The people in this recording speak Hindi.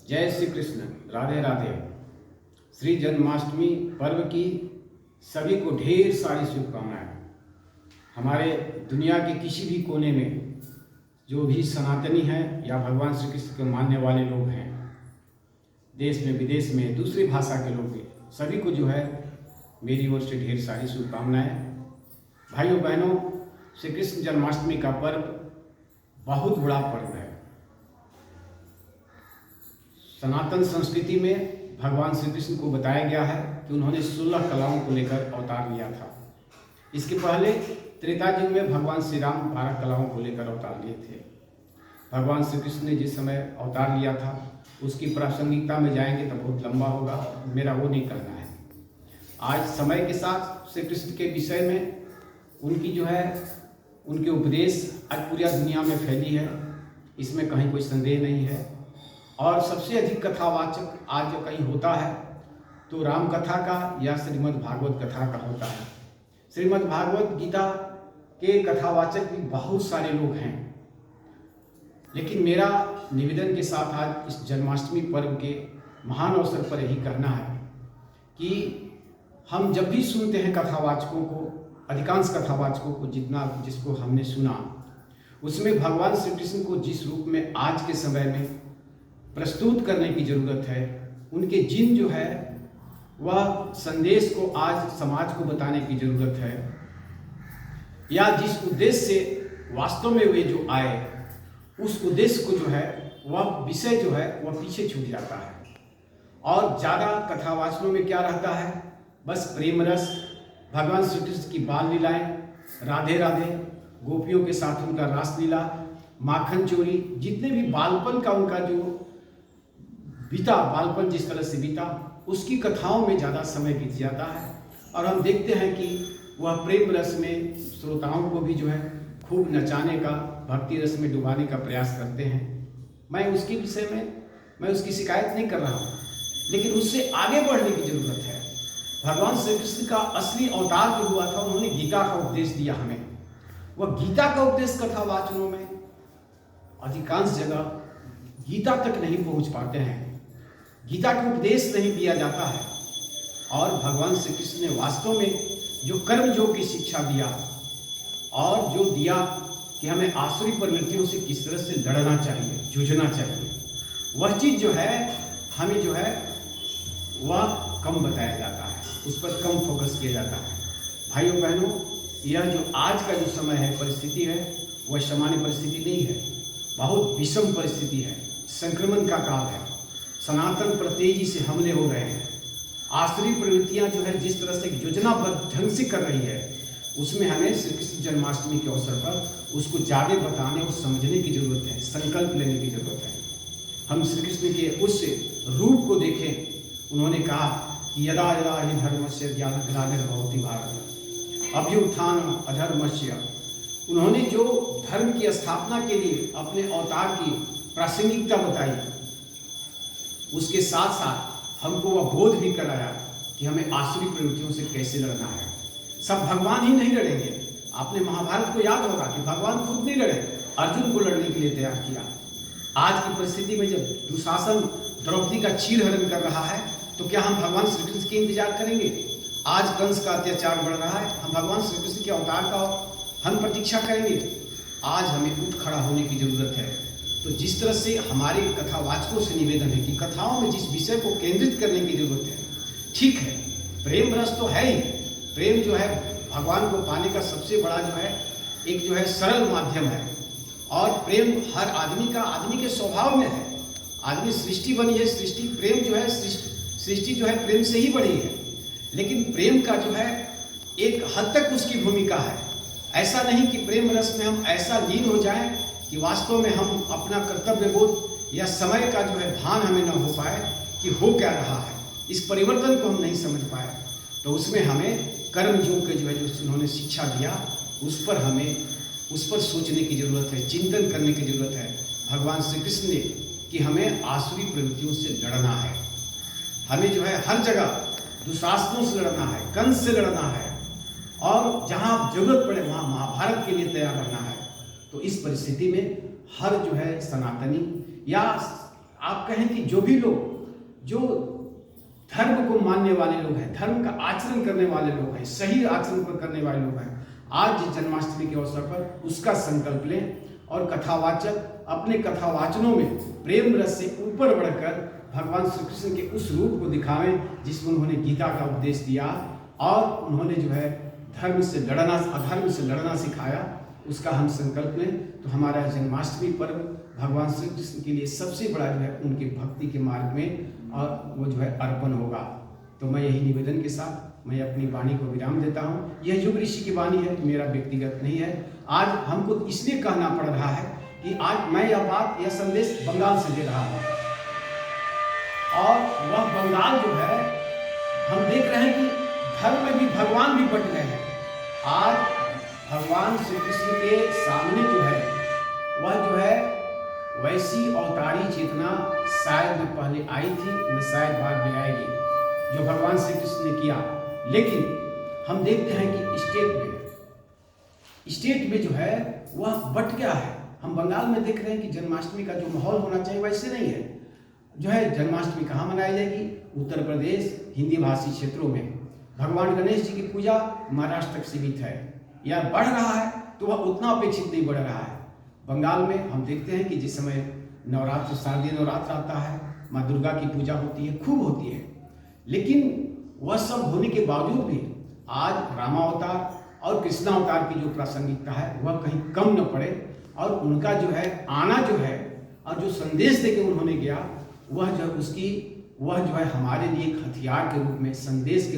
जय श्री कृष्ण। राधे राधे। श्री जन्माष्टमी पर्व की सभी को ढेर सारी शुभकामनाएं। हमारे दुनिया के किसी भी कोने में जो भी सनातनी हैं या भगवान श्री कृष्ण के मानने वाले लोग हैं, देश में विदेश में दूसरी भाषा के लोग भी, सभी को जो है मेरी ओर से ढेर सारी शुभकामनाएं। भाइयों बहनों, श्री कृष्ण जन्माष्टमी का पर्व बहुत बड़ा पर्व है। सनातन संस्कृति में भगवान श्री कृष्ण को बताया गया है कि उन्होंने 16 कलाओं को लेकर अवतार लिया था। इसके पहले त्रेता युग में भगवान श्री राम 12 कलाओं को लेकर अवतार लिए थे। भगवान श्री कृष्ण ने जिस समय अवतार लिया था उसकी प्रासंगिकता में जाएंगे तो बहुत लंबा होगा, मेरा वो नहीं कहना है। आज समय के साथ श्री कृष्ण के विषय में उनकी जो है उनके उपदेश आज पूरी दुनिया में फैली है, इसमें कहीं कोई संदेह नहीं है। और सबसे अधिक कथावाचक आज जो कहीं होता है तो राम कथा का या श्रीमद् भागवत कथा का होता है। श्रीमद् भागवत गीता के कथावाचक भी बहुत सारे लोग हैं, लेकिन मेरा निवेदन के साथ आज इस जन्माष्टमी पर्व के महान अवसर पर यही कहना है कि हम जब भी सुनते हैं कथावाचकों को, अधिकांश कथावाचकों को जिसको हमने सुना, उसमें भगवान श्री कृष्ण को जिस रूप में आज के समय में प्रस्तुत करने की ज़रूरत है, उनके जिन जो है वह संदेश को आज समाज को बताने की ज़रूरत है, या जिस उद्देश्य से वास्तव में वे जो आए उस उद्देश्य को जो है वह विषय जो है वह पीछे छूट जाता है। और ज़्यादा कथावाचनों में क्या रहता है, बस प्रेम रस, भगवान श्री कृष्ण की बाल लीलाएँ, राधे राधे, गोपियों के साथ उनका रासलीला, माखन चोरी, जितने भी बालपन का उनका जो बीता, बालपन जिस तरह से बीता, उसकी कथाओं में ज़्यादा समय बीत जाता है। और हम देखते हैं कि वह प्रेम रस में श्रोताओं को भी जो है खूब नचाने का, भक्ति रस में डुबाने का प्रयास करते हैं। मैं उसके विषय में मैं उसकी शिकायत नहीं कर रहा हूँ, लेकिन उससे आगे बढ़ने की ज़रूरत है। भगवान श्री कृष्ण का असली अवतार जो हुआ था, उन्होंने गीता का उपदेश दिया हमें। वह गीता का उपदेश कथावाचनों में अधिकांश जगह गीता तक नहीं पहुँच पाते हैं, गीता का उपदेश नहीं दिया जाता है। और भगवान श्री कृष्ण ने वास्तव में जो कर्म योग की शिक्षा दिया और जो दिया कि हमें आसुरी प्रवृत्तियों से किस तरह से लड़ना चाहिए, जूझना चाहिए, वह चीज़ जो है हमें जो है वह कम बताया जाता है, उस पर कम फोकस किया जाता है। भाइयों बहनों, यह जो आज का जो समय है, परिस्थिति है, वह सामान्य परिस्थिति नहीं है, बहुत विषम परिस्थिति है। संक्रमण का काल है, सनातन पर तेजी से हमले हो रहे हैं, आसुरी प्रवृत्तियां जो है जिस तरह से योजनाबद्ध ढंग से कर रही है, उसमें हमें श्री कृष्ण जन्माष्टमी के अवसर पर उसको ज़्यादा बताने और समझने की जरूरत है, संकल्प लेने की जरूरत है। हम श्री कृष्ण के उस रूप को देखें। उन्होंने कहा कि यदा यदा हि धर्मस्य ग्लानिर्भवति भारत अभ्युत्थान अधर्मस्य। उन्होंने जो धर्म की स्थापना के लिए अपने अवतार की प्रासंगिकता बताई, उसके साथ साथ हमको वह बोध भी कराया कि हमें आसुरी प्रवृत्तियों से कैसे लड़ना है। सब भगवान ही नहीं लड़ेंगे। आपने महाभारत को याद होगा कि भगवान खुद नहीं लड़े, अर्जुन को लड़ने के लिए तैयार किया। आज की परिस्थिति में जब दुशासन द्रौपदी का चीरहरण कर रहा है, तो क्या हम भगवान श्री कृष्ण के इंतजार करेंगे? आज कंस का अत्याचार बढ़ रहा है, हम भगवान श्री कृष्ण के अवतार का हम प्रतीक्षा करेंगे? आज हमें उठ खड़ा होने की जरूरत है। तो जिस तरह से हमारे कथावाचकों से निवेदन है कि कथाओं में जिस विषय को केंद्रित करने की जरूरत है, ठीक है, प्रेम रस तो है ही। प्रेम जो है भगवान को पाने का सबसे बड़ा जो है एक जो है सरल माध्यम है। और प्रेम हर आदमी के स्वभाव में है। आदमी सृष्टि बनी है, सृष्टि प्रेम जो है सृष्टि जो है प्रेम से ही बढ़ी है। लेकिन प्रेम का जो है एक हद तक उसकी भूमिका है। ऐसा नहीं कि प्रेम रस में हम ऐसा लीन हो जाएं कि वास्तव में हम अपना कर्तव्य बोध या समय का जो है भान हमें न हो पाए कि हो क्या रहा है, इस परिवर्तन को हम नहीं समझ पाए। तो उसमें हमें कर्म योग के जो है जो उन्होंने शिक्षा दिया, उस पर सोचने की ज़रूरत है, चिंतन करने की ज़रूरत है। भगवान श्री कृष्ण ने कि हमें आसुरी प्रवृत्तियों से लड़ना है, हमें जो है हर जगह दुशासनों से लड़ना है, कंस से लड़ना है, और जहाँ जरूरत पड़े वहाँ महाभारत के लिए तैयार रहना है। तो इस परिस्थिति में हर जो है सनातनी या आप कहें कि जो भी लोग जो धर्म को मानने वाले लोग हैं, धर्म का आचरण करने वाले लोग हैं, सही आचरण पर करने वाले लोग हैं, आज जन्माष्टमी के अवसर पर उसका संकल्प लें और कथावाचक अपने कथावाचनों में प्रेम रस से ऊपर बढ़कर भगवान श्री कृष्ण के उस रूप को दिखावें जिसमें उन्होंने गीता का उपदेश दिया और उन्होंने जो है धर्म से लड़ना, अधर्म से लड़ना सिखाया। उसका हम संकल्प लें तो हमारा जन्माष्टमी पर्व भगवान श्री कृष्ण के लिए सबसे बड़ा जो है उनके भक्ति के मार्ग में और वो जो है अर्पण होगा। तो मैं यही निवेदन के साथ मैं अपनी वाणी को विराम देता हूँ। यह युग ऋषि की वाणी है, मेरा व्यक्तिगत नहीं है। आज हमको इसलिए कहना पड़ रहा है कि आज मैं यह संदेश बंगाल से दे रहा हूँ और वह बंगाल जो है हम देख रहे हैं कि धर्म में भी भगवान भी बट गए हैं। आज भगवान श्री कृष्ण के सामने जो है वह जो है वैसी अवतारी चेतना शायद न पहले आई थी न शायद बाद में आएगी जो भगवान श्री कृष्ण ने किया। लेकिन हम देखते हैं कि स्टेट में जो है वह बट गया है। हम बंगाल में देख रहे हैं कि जन्माष्टमी का जो माहौल होना चाहिए वैसे नहीं है। जो है जन्माष्टमी कहाँ मनाई जाएगी? उत्तर प्रदेश हिंदी भाषी क्षेत्रों में। भगवान गणेश जी की पूजा महाराष्ट्र तक सीमित है या बढ़ रहा है तो वह उतना अपेक्षित नहीं बढ़ रहा है। बंगाल में हम देखते हैं कि जिस समय नवरात्र, शारदीय नवरात्र आता है, माँ दुर्गा की पूजा होती है, खूब होती है, लेकिन वह सब होने के बावजूद भी आज रामावतार और कृष्णावतार की जो प्रासंगिकता है वह कहीं कम न पड़े और उनका जो है आना जो है और जो संदेश देके उन्होंने गया वह जो है हमारे लिए एक हथियार के रूप में, संदेश के